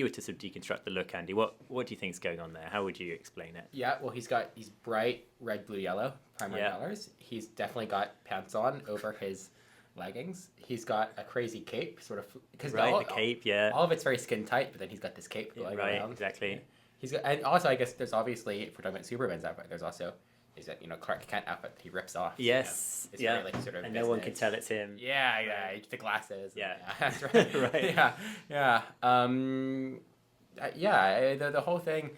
you were to sort of deconstruct the look, Andy, what do you think is going on there? How would you explain it? Yeah, well, he's got these bright red, blue, yellow primary Yeah. colors. He's definitely got pants on over his leggings. He's got a crazy cape, sort of, because Right, the cape, yeah. all of it's very skin tight, but then he's got this cape going Right, around. exactly. He's got, and also I guess there's obviously, if we're talking about Superman's outfit, there's also is that Clark Kent outfit that he rips off. Yes, It's yeah. very, like, sort of And no one can business. tell it's him. Yeah, the glasses. Yeah. That's right. Right. Yeah. The whole thing.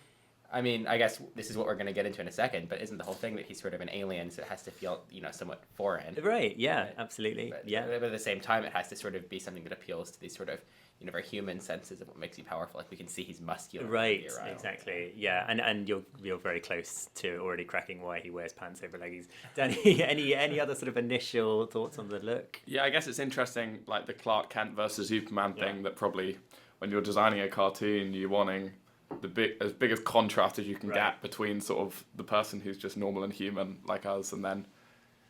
I mean, I guess this is what we're going to get into in a second, but isn't the whole thing that he's sort of an alien, so it has to feel, somewhat foreign? Right, yeah, Right. absolutely. But, Yeah. but at the same time, it has to sort of be something that appeals to these sort of, very human senses of what makes you powerful. Like we can see he's muscular. Right, virile. exactly. Yeah, and you're very close to already cracking why he wears pants over leggings. Danny, any other sort of initial thoughts on the look? Yeah, I guess it's interesting, like the Clark Kent versus Superman thing, Yeah. that probably when you're designing a cartoon, you're wanting as big as contrast as you can Right. get between sort of the person who's just normal and human like us, and then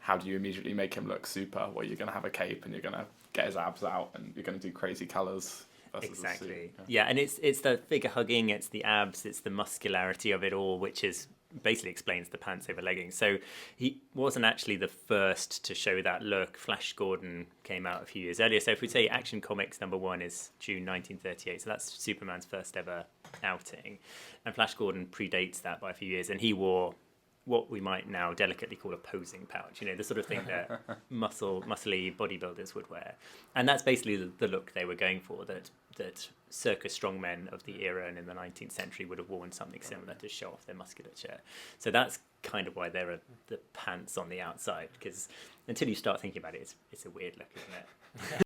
how do you immediately make him look super? Well, you're going to have a cape and you're going to get his abs out and you're going to do crazy colours. versus a suit. Exactly. Yeah, and it's the figure hugging, it's the abs, it's the muscularity of it all, which is basically explains the pants over leggings. So he wasn't actually the first to show that look. Flash Gordon came out a few years earlier. So if we say Action Comics #1 is June 1938, so that's Superman's first ever outing. And Flash Gordon predates that by a few years, and he wore what we might now delicately call a posing pouch, the sort of thing that muscly bodybuilders would wear. And that's basically the look they were going for, that circus strongmen of the era and in the 19th century would have worn something similar to show off their musculature. So that's kind of why there are the pants on the outside, because until you start thinking about it, it's a weird look, isn't it?